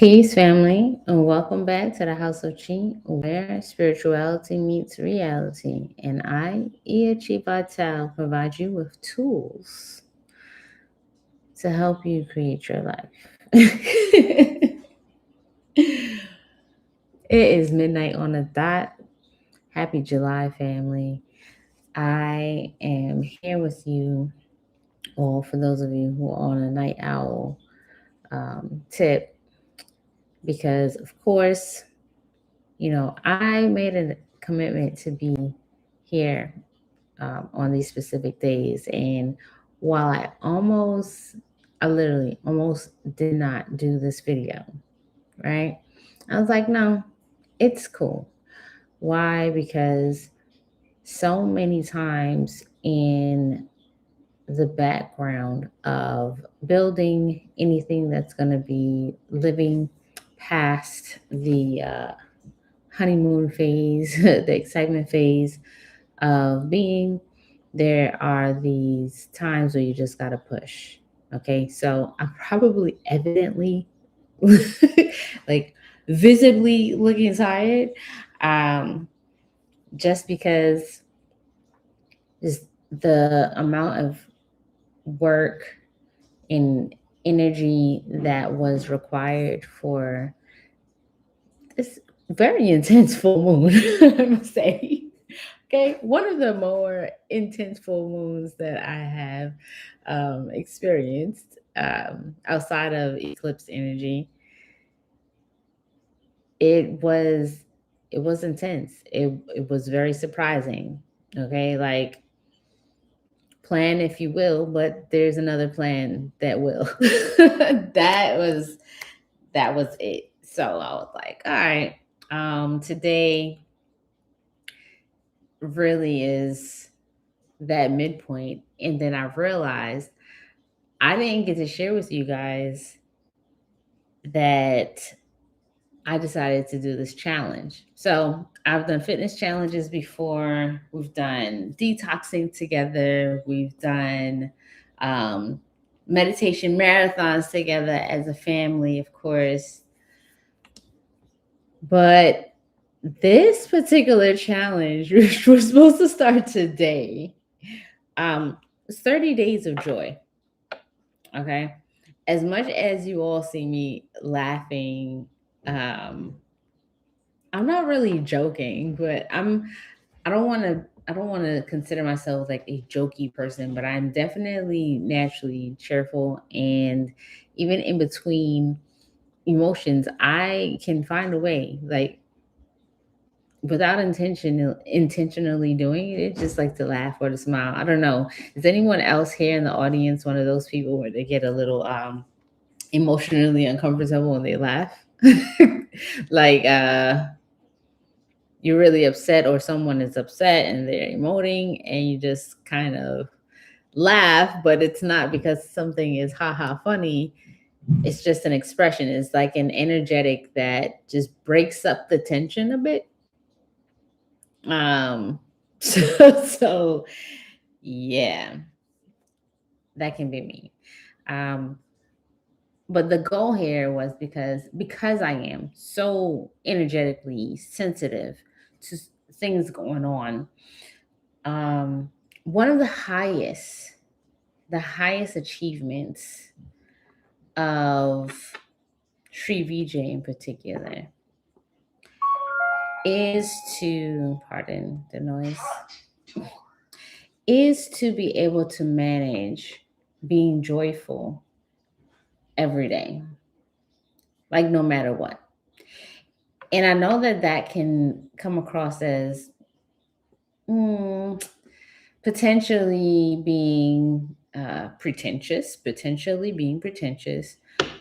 Peace, family, and welcome back to the House of Chi, where spirituality meets reality. And I, Chi Vital, provide you with tools to help you create your life. It is midnight on the dot. Happy July, family. I am here with you, or for those of you who are on a night owl tip, because, of course, I made a commitment to be here on these specific days. And while I literally almost did not do this video, right? I was like, no, it's cool. Why? Because so many times in the background of building anything that's going to be living past the honeymoon phase, the excitement phase of being, there are these times where you just got to push. Okay. So I'm probably evidently, like visibly looking tired, um, just because just the amount of work and energy that was required for this very intense full moon, I must say. Okay, one of the more intense full moons that I have experienced outside of eclipse energy. It was it was intense. It was very surprising. Okay, like plan if you will, but there's another plan that will. That was it. So I was like, all right, today really is that midpoint. And then I realized I didn't get to share with you guys that I decided to do this challenge. So I've done fitness challenges before. We've done detoxing together. We've done um, meditation marathons together as a family, of course. But this particular challenge, which was supposed to start today, it's 30 days of joy. Okay. As much as you all see me laughing, um, I'm not really joking, but I don't want to consider myself like a jokey person, but I'm definitely naturally cheerful, and even in between emotions, I can find a way, like without intentionally doing it, it's just like to laugh or to smile. I don't know. Is anyone else here in the audience one of those people where they get a little emotionally uncomfortable when they laugh? Like you're really upset or someone is upset and they're emoting and you just kind of laugh, but it's not because something is haha funny. It's just an expression. It's like an energetic that just breaks up the tension a bit. um so yeah, that can be me. um but the goal here was because I am so energetically sensitive to things going on. um One of the highest achievements of Sri Vijay in particular is to, pardon the noise, is to be able to manage being joyful every day, like no matter what. And I know that that can come across as mm, potentially being pretentious,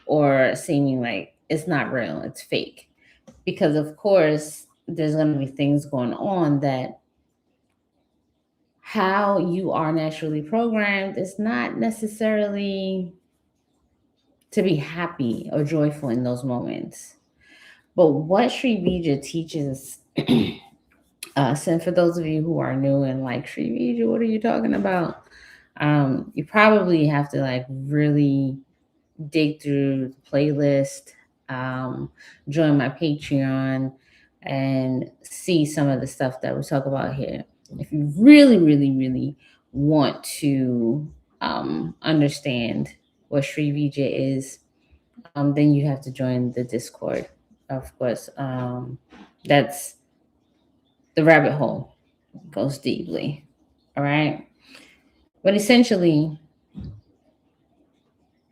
or seeming like it's not real, it's fake. Because, of course, there's going to be things going on that how you are naturally programmed is not necessarily to be happy or joyful in those moments. But what Sri Vija teaches us, and for those of you who are new and like, Sri Vija, what are you talking about? You probably have to like really dig through the playlist join my Patreon and see some of the stuff that we talk about here. If you really, really, really want to understand what Sri Vijay is, then you have to join the Discord. Of course, that's the rabbit hole, goes deeply. All right. But essentially,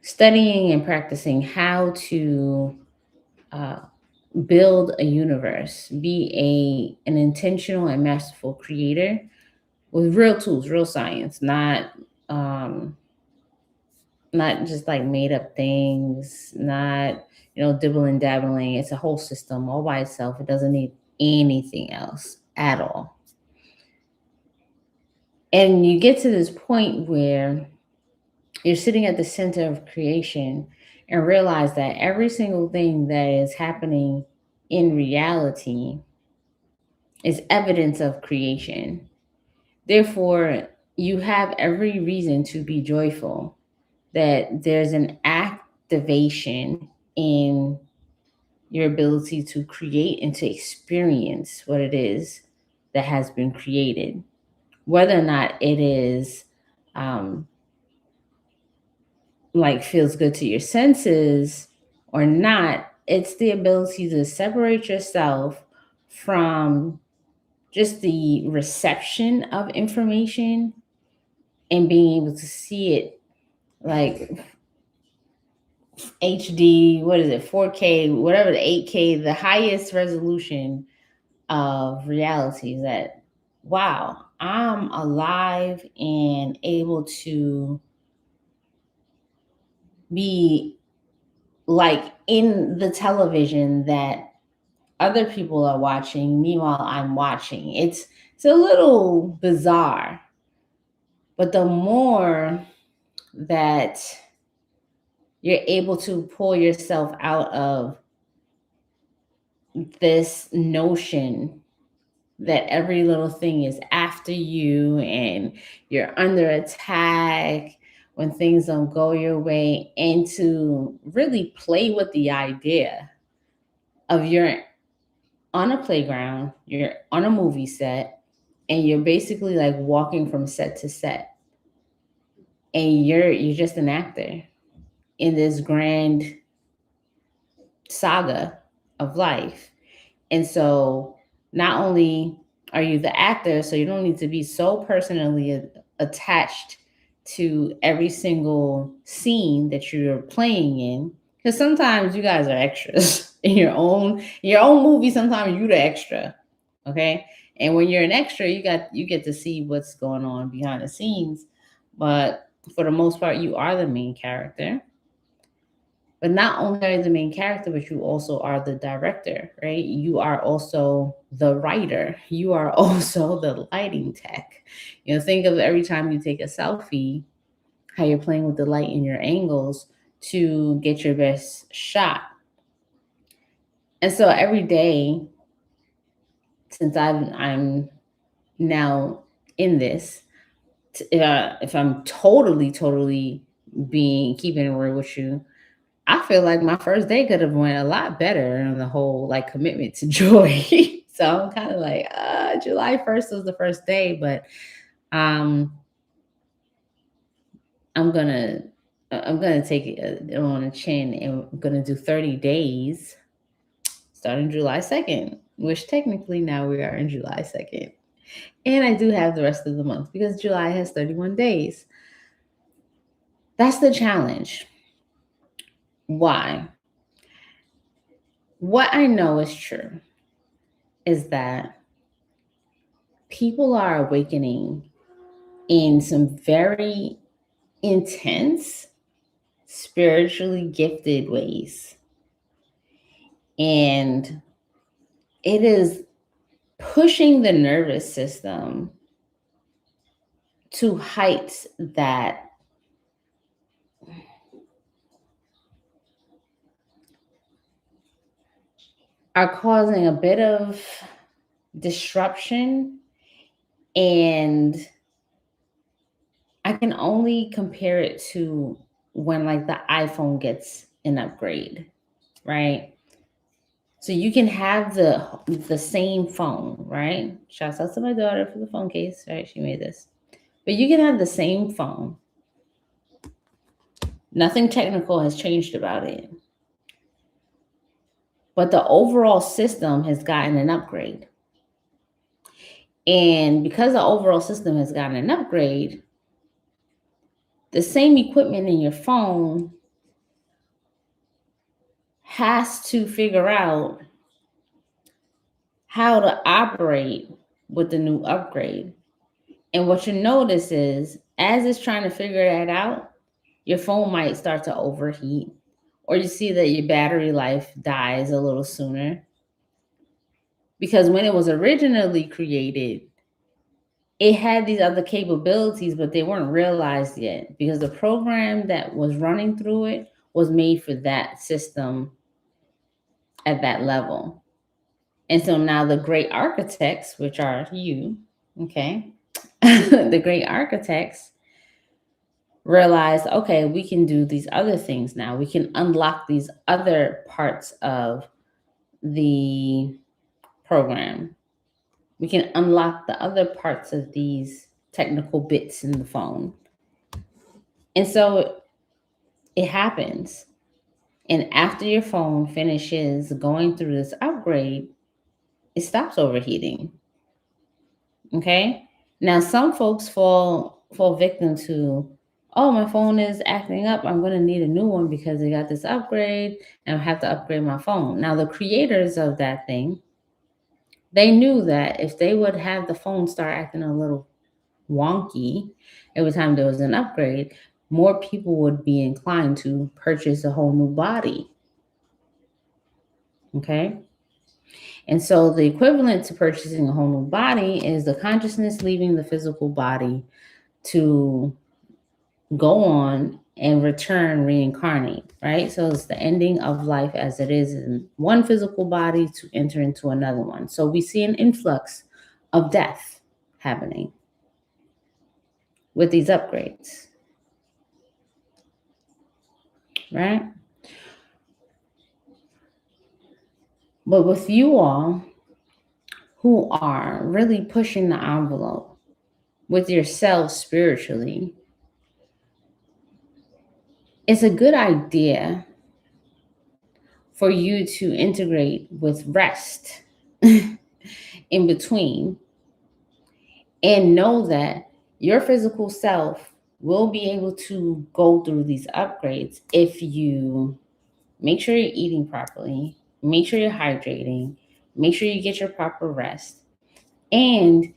studying and practicing how to uh, build a universe, be an intentional and masterful creator with real tools, real science, um, not just like made up things, not dibbling dabbling. It's a whole system all by itself. It doesn't need anything else at all. And you get to this point where you're sitting at the center of creation and realize that every single thing that is happening in reality is evidence of creation. Therefore, you have every reason to be joyful that there's an activation in your ability to create and to experience what it is that has been created. Whether or not it is like feels good to your senses or not, it's the ability to separate yourself from just the reception of information and being able to see it like HD, what is it, 4K, whatever, the 8K, the highest resolution of reality, that wow, I'm alive and able to be like in the television that other people are watching. Meanwhile, I'm watching. It's a little bizarre, but the more that you're able to pull yourself out of this notion that every little thing is after you and you're under attack when things don't go your way, and to really play with the idea of you're on a playground, you're on a movie set, and you're basically like walking from set to set, and you're just an actor in this grand saga of life. And so not only are you the actor, so you don't need to be so personally attached to every single scene that you're playing in, because sometimes you guys are extras in your own movie. Sometimes you're the extra, okay? And when you're an extra, you get to see what's going on behind the scenes, but for the most part, you are the main character. But not only are you the main character, but you also are the director, right? You are also the writer. You are also the lighting tech. Think of every time you take a selfie, how you're playing with the light and your angles to get your best shot. And so every day, since I'm now in this, if I'm totally being keeping it real with you, I feel like my first day could have went a lot better on the whole like commitment to joy. So I'm kind of like, July 1st was the first day, but um, I'm gonna I'm gonna take it on the chin, and I'm gonna do 30 days starting July 2nd, which technically now we are in July 2nd, and I do have the rest of the month because July has 31 days. That's the challenge. Why? What I know is true is that people are awakening in some very intense, spiritually gifted ways. And it is pushing the nervous system to heights that are causing a bit of disruption. And I can only compare it to when like the iPhone gets an upgrade, right? So you can have the same phone, right? Shouts out to my daughter for the phone case, right? She made this. But you can have the same phone. Nothing technical has changed about it. But the overall system has gotten an upgrade. And because the overall system has gotten an upgrade, the same equipment in your phone has to figure out how to operate with the new upgrade. And what you notice is, as it's trying to figure that out, your phone might start to overheat, or you see that your battery life dies a little sooner. Because when it was originally created, it had these other capabilities, but they weren't realized yet because the program that was running through it was made for that system at that level. And so now the great architects, which are you, okay, the great architects realized, okay, we can do these other things now. We can unlock these other parts of the program. We can unlock the other parts of these technical bits in the phone. And so it happens. And after your phone finishes going through this upgrade, it stops overheating. Okay? Now some folks fall victim to, oh, my phone is acting up. I'm going to need a new one because they got this upgrade and I have to upgrade my phone. Now the creators of that thing, they knew that if they would have the phone start acting a little wonky every time there was an upgrade, more people would be inclined to purchase a whole new body. Okay? And so the equivalent to purchasing a whole new body is the consciousness leaving the physical body to go on and return, reincarnate, right? So it's the ending of life as it is in one physical body to enter into another one. So we see an influx of death happening with these upgrades, right? But with you all who are really pushing the envelope with yourself spiritually, it's a good idea for you to integrate with rest in between and know that your physical self will be able to go through these upgrades if you make sure you're eating properly, make sure you're hydrating, make sure you get your proper rest, and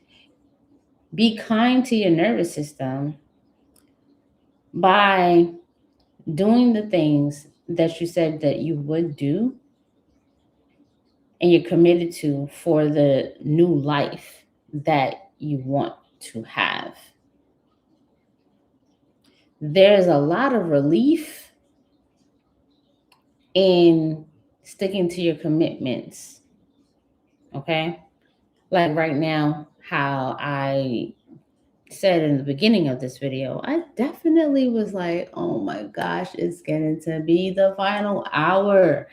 be kind to your nervous system by doing the things that you said that you would do and you're committed to for the new life that you want to have. There's a lot of relief in sticking to your commitments. Okay? Like right now, how I said in the beginning of this video, I definitely was like, oh my gosh, it's getting to be the final hour.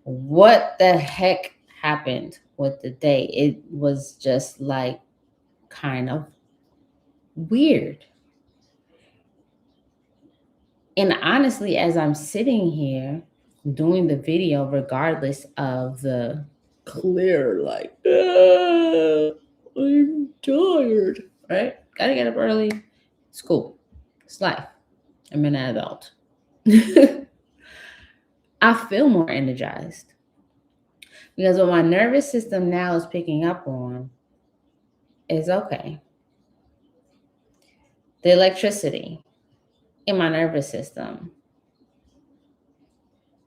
What the heck happened with the day? It was just like kind of weird. And honestly, as I'm sitting here doing the video, regardless of the clear, like, I'm tired, right? Gotta get up early. It's cool. It's life. I'm an adult. I feel more energized because what my nervous system now is picking up on is okay. The electricity in my nervous system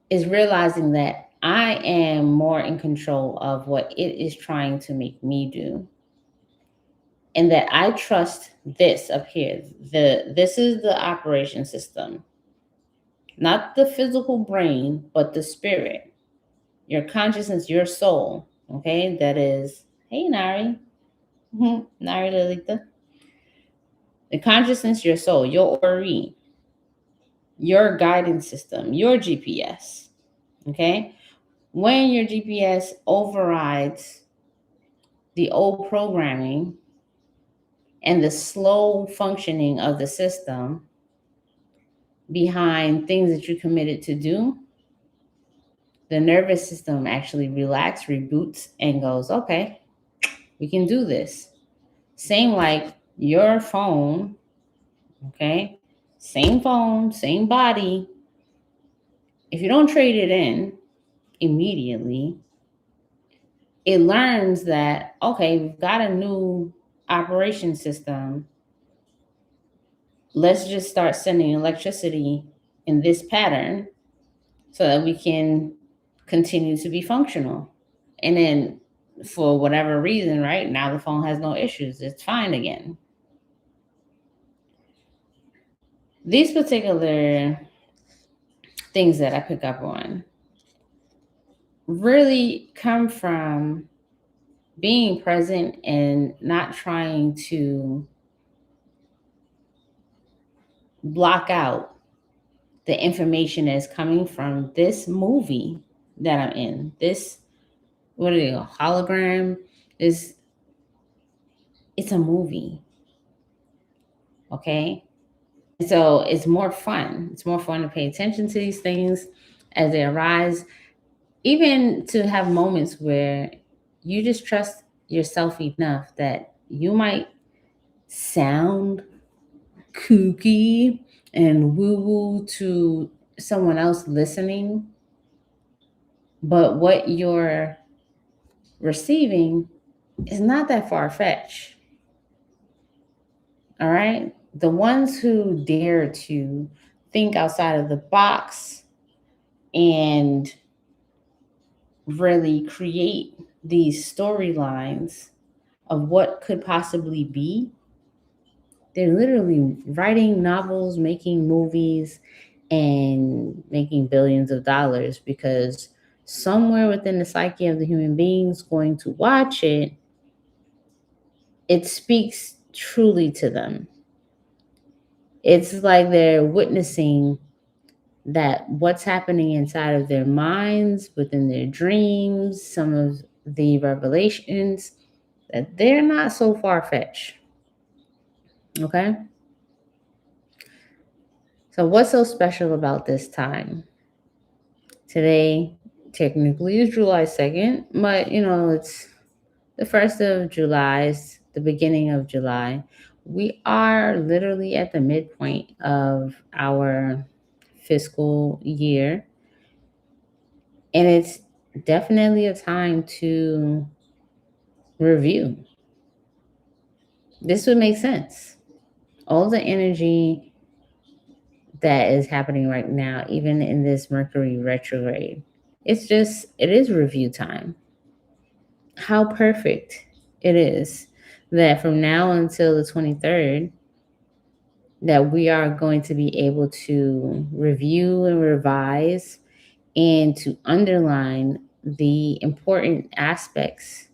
is realizing that I am more in control of what it is trying to make me do. And that I trust this up here. This is the operation system. Not the physical brain, but the spirit. Your consciousness, your soul. Okay? That is, hey, Nari. Nari Lalita. The consciousness, your soul, your Ori, your guidance system, your GPS. Okay? when your GPS overrides the old programming and the slow functioning of the system behind things that you committed to do, the nervous system actually relaxes, reboots, and goes, okay, we can do this. Same like your phone, okay? Same phone, same body. If you don't trade it in immediately, it learns that, okay, we've got a new operation system. Let's just start sending electricity in this pattern so that we can continue to be functional. And then for whatever reason, right now the phone has no issues. It's fine again. These particular things that I pick up on really come from being present and not trying to block out the information that's coming from this movie that I'm in. This, what are they, a hologram? It's a movie. Okay. So it's more fun. It's more fun to pay attention to these things as they arise, even to have moments where you just trust yourself enough that you might sound kooky and woo woo to someone else listening, but what you're receiving is not that far fetched. All right. The ones who dare to think outside of the box and really create these storylines of what could possibly be, they're literally writing novels, making movies, and making billions of dollars because somewhere within the psyche of the human beings going to watch it, it speaks truly to them. It's like they're witnessing that what's happening inside of their minds, within their dreams, some of the revelations, that they're not so far-fetched. Okay? So what's so special about this time? Today, technically, is July 2nd, but it's the 1st of July, it's the beginning of July. We are literally at the midpoint of our fiscal year. And it's definitely a time to review. This would make sense. All the energy that is happening right now, even in this Mercury retrograde, it is review time. How perfect it is that from now until the 23rd, that we are going to be able to review and revise and to underline the important aspects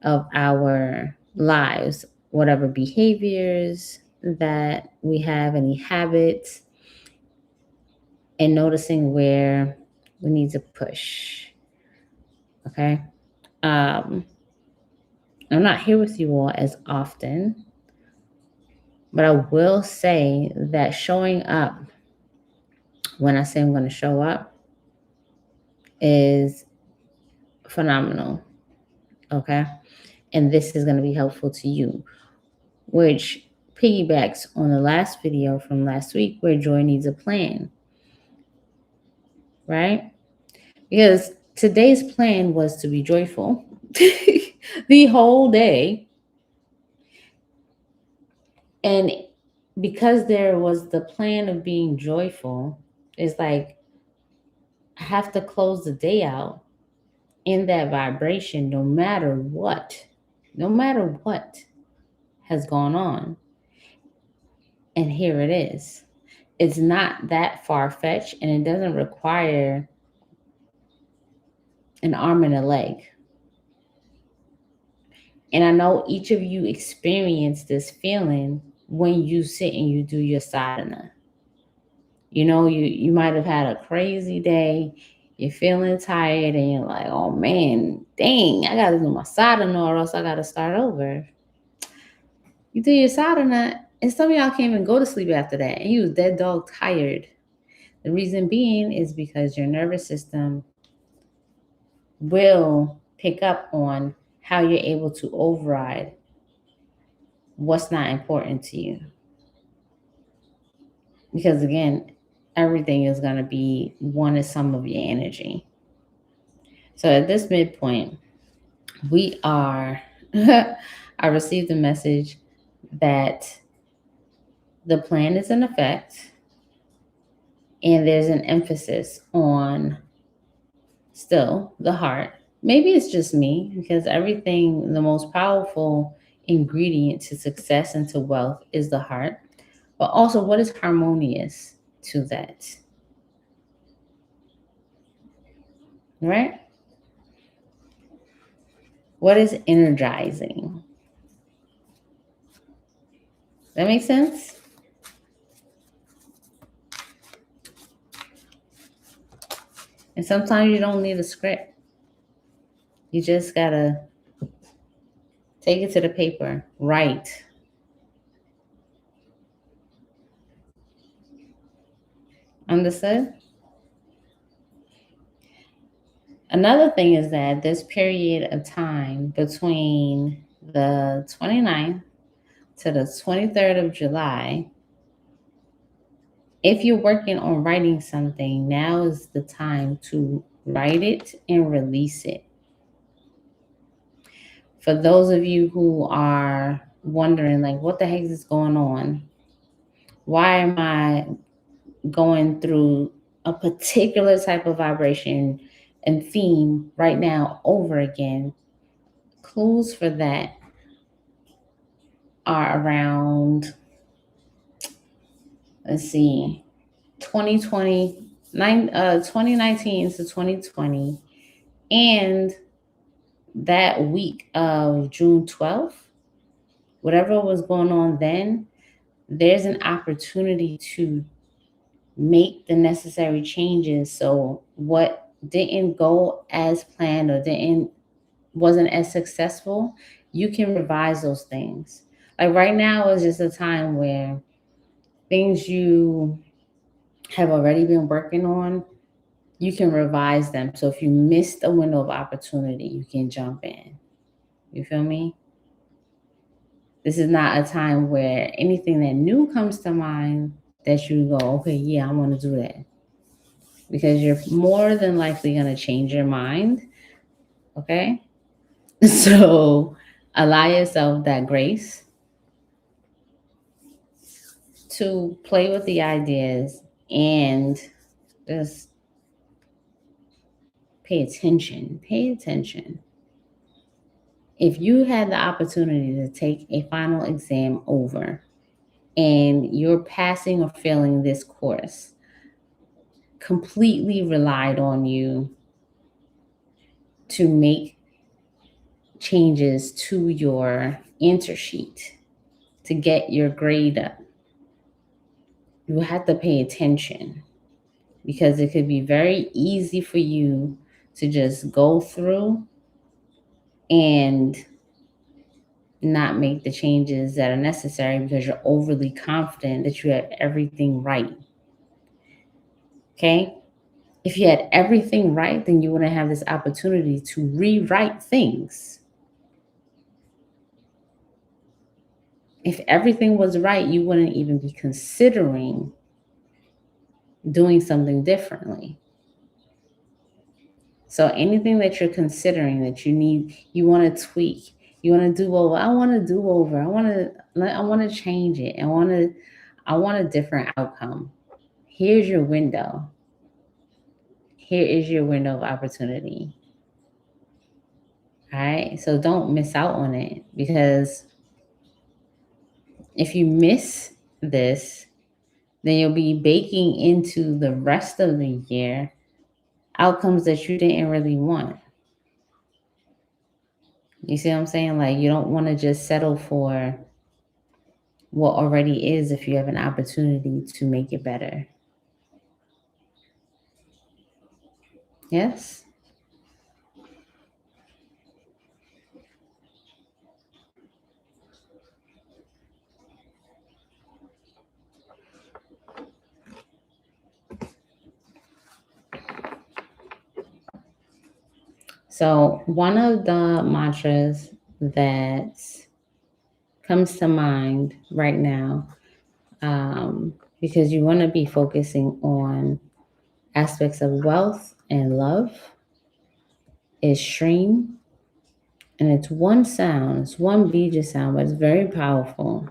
of our lives, whatever behaviors that we have, any habits, and noticing where we need to push. Okay. I'm not here with you all as often, but I will say that showing up, when I say I'm going to show up, is phenomenal. Okay. And this is going to be helpful to you, which piggybacks on the last video from last week where joy needs a plan, right? Because today's plan was to be joyful the whole day. And because there was the plan of being joyful, it's like I have to close the day out in that vibration no matter what has gone on. And here it is. It's not that far-fetched, and it doesn't require an arm and a leg. And I know each of you experience this feeling when you sit and you do your sadhana. You might have had a crazy day. You're feeling tired and you're like, oh man, dang, I gotta do my sadhana or else I gotta start over. You do your sadhana, and some of y'all can't even go to sleep after that. And you was dead dog tired. The reason being is because your nervous system will pick up on how you're able to override what's not important to you. Because again, everything is going to be one is some of your energy. So at this midpoint, we are, I received a message that the plan is in effect and there's an emphasis on still the heart. Maybe it's just me because everything, the most powerful ingredient to success and to wealth is the heart. But also, what is harmonious to that? Right? What is energizing? That makes sense? And sometimes you don't need a script. You just gotta take it to the paper, write. Understood? Another thing is that this period of time between the 29th to the 23rd of July, if you're working on writing something, now is the time to write it and release it. For those of you who are wondering, like, what the heck is going on? Why am I going through a particular type of vibration and theme right now over again? Clues for that are around, let's see, 2019 to 2020, and that week of June 12th, whatever was going on then, there's an opportunity to make the necessary changes. So what didn't go as planned or didn't wasn't as successful, you can revise those things. Like right now is just a time where things you have already been working on, you can revise them. So if you missed a window of opportunity, you can jump in. You feel me? This is not a time where anything that new comes to mind that you go, okay, yeah, I want to do that. Because you're more than likely going to change your mind. Okay? So allow yourself that grace to play with the ideas and just pay attention. Pay attention. If you had the opportunity to take a final exam over and you're passing or failing this course, completely relied on you to make changes to your answer sheet to get your grade up. You have to pay attention because it could be very easy for you to just go through and not make the changes that are necessary because you're overly confident that you have everything right. Okay? If you had everything right, then you wouldn't have this opportunity to rewrite things. If everything was right, you wouldn't even be considering doing something differently. So anything that you're considering that you need, you want to tweak, you want to do over. I want to do over. I want to change it. I want a different outcome. Here's your window. Here is your window of opportunity. All right. So don't miss out on it because if you miss this, then you'll be baking into the rest of the year outcomes that you didn't really want. You see what I'm saying? Like you don't want to just settle for what already is if you have an opportunity to make it better. Yes. So, one of the mantras that comes to mind right now, because you want to be focusing on aspects of wealth and love, is stream. And it's one sound, it's one bija sound, but it's very powerful.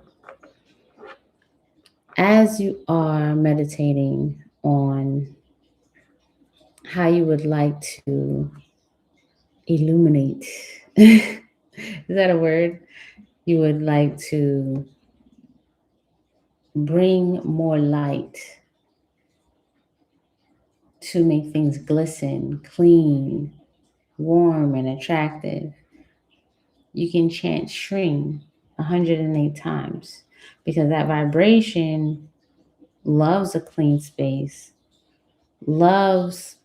As you are meditating on how you would like to illuminate, is that a word? You would like to bring more light to make things glisten, clean, warm, and attractive. You can chant stream 108 times because that vibration loves a clean space, loves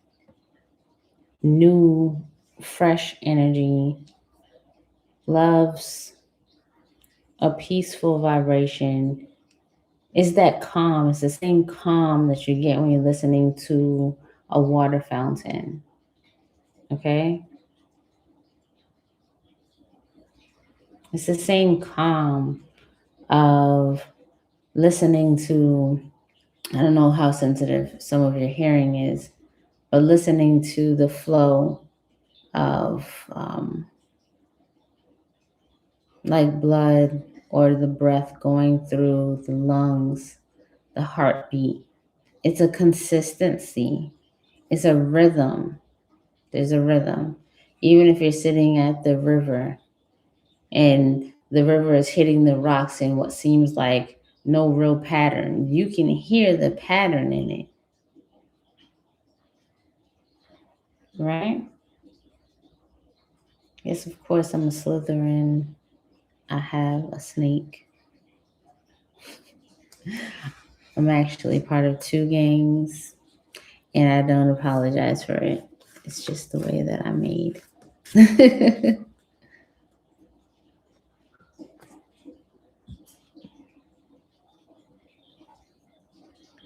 new, fresh energy, loves a peaceful vibration. It's that calm. It's the same calm that you get when you're listening to a water fountain. Okay? It's the same calm of listening to, I don't know how sensitive some of your hearing is, but listening to the flow of like blood or the breath going through the lungs, the heartbeat. It's a consistency, it's a rhythm. There's a rhythm. Even if you're sitting at the river and the river is hitting the rocks in what seems like no real pattern, you can hear the pattern in it, right? Yes, of course, I'm a Slytherin. I have a snake. I'm actually part of two gangs, and I don't apologize for it. It's just the way that I'm made.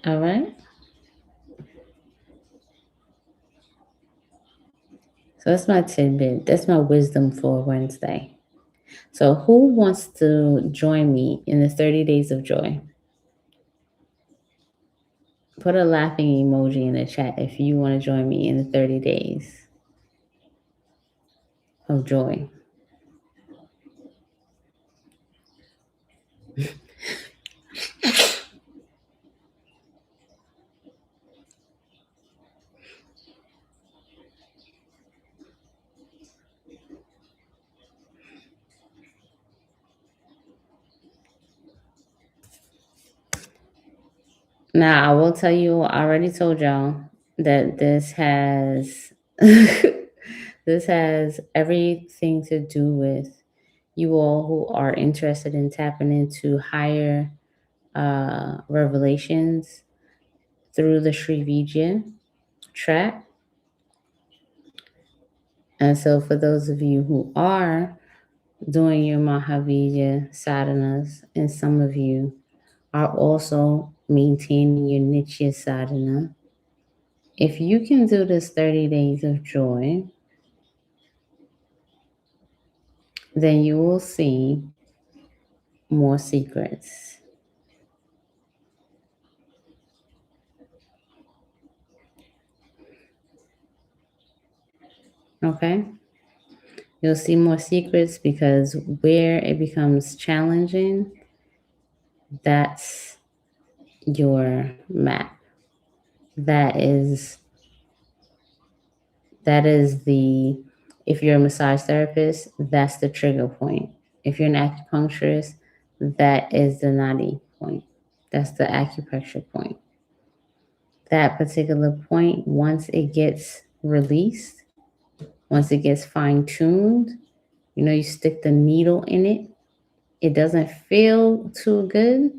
All right. So that's my tidbit. That's my wisdom for Wednesday. So, who wants to join me in the 30 days of joy? Put a laughing emoji in the chat if you want to join me in the 30 days of joy. Now, I will tell you, I already told y'all that this has this has everything to do with you all who are interested in tapping into higher revelations through the Sri Vidya track. And so, for those of you who are doing your Mahavijaya sadhanas, and some of you are also maintaining your Nitya sadhana, if you can do this 30 days of joy, then you will see more secrets. Okay? You'll see more secrets because where it becomes challenging, that's your map. That is the, if you're a massage therapist, that's the trigger point. If you're an acupuncturist, that is the nadi point. That's the acupressure point. That particular point, once it gets released, once it gets fine tuned, you stick the needle in it. It doesn't feel too good,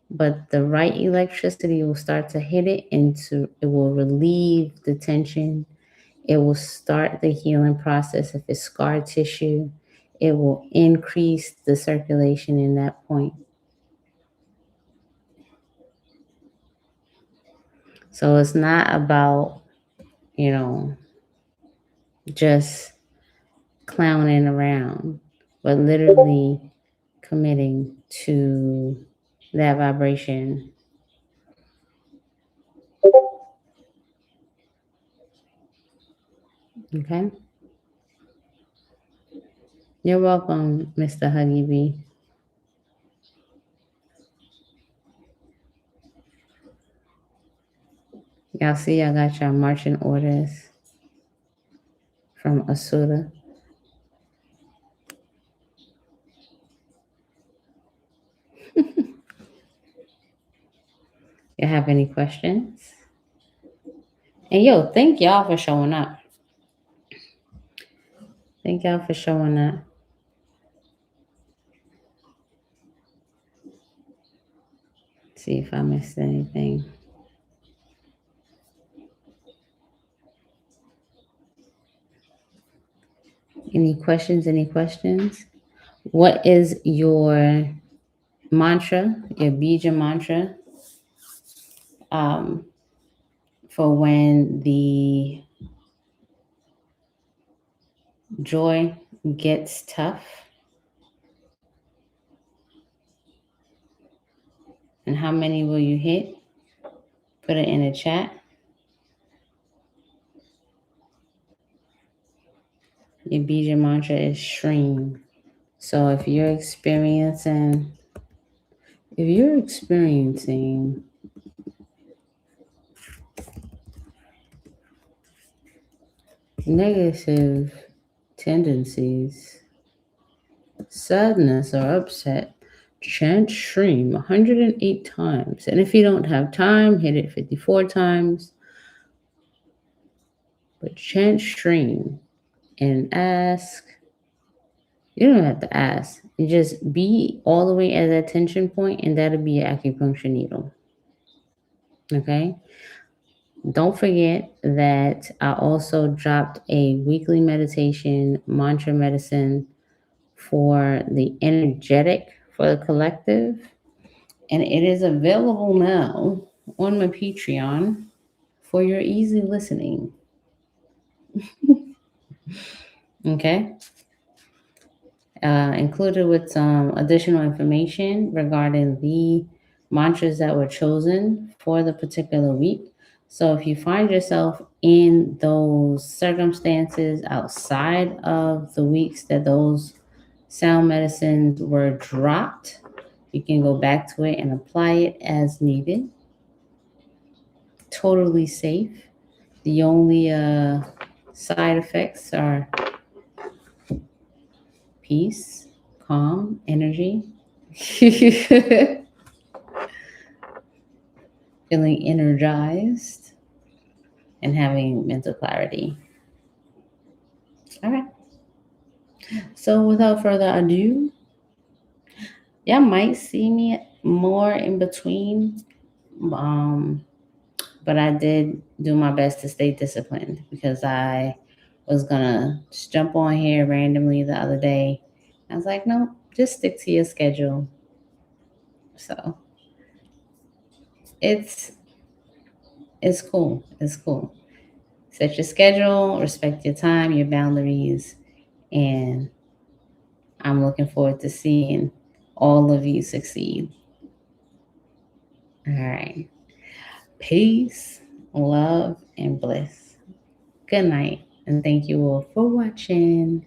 but the right electricity will start to hit it, and it will relieve the tension. It will start the healing process. If it's scar tissue, it will increase the circulation in that point. So it's not about, just clowning around, but literally committing to that vibration. Okay? You're welcome, Mr. Huggy B. Y'all see, I got y'all marching orders from Asura. You have any questions? And yo, thank y'all for showing up. Thank y'all for showing up. See if I missed anything. Any questions? Any questions? What is your mantra, your bija mantra, for when the joy gets tough? And how many will you hit? Put it in the chat. Your bija mantra is Shreem. So if you're experiencing negative tendencies, sadness, or upset, chant Shreem 108 times. And if you don't have time, hit it 54 times. But chant Shreem and ask. You don't have to ask. You just be all the way at that tension point, and that'll be your acupuncture needle. Okay? Don't forget that I also dropped a weekly meditation, mantra medicine for the energetic for the collective. And it is available now on my Patreon for your easy listening. Okay? Included with some additional information regarding the mantras that were chosen for the particular week. So if you find yourself in those circumstances outside of the weeks that those sound medicines were dropped, you can go back to it and apply it as needed. Totally safe. The only side effects are peace, calm, energy, feeling energized, and having mental clarity. All right. So without further ado, y'all might see me more in between. But I did do my best to stay disciplined because I was gonna just jump on here randomly the other day. I was like, no, just stick to your schedule. So it's cool. It's cool. Set your schedule, respect your time, your boundaries, and I'm looking forward to seeing all of you succeed. All right. Peace, love, and bliss. Good night, and thank you all for watching.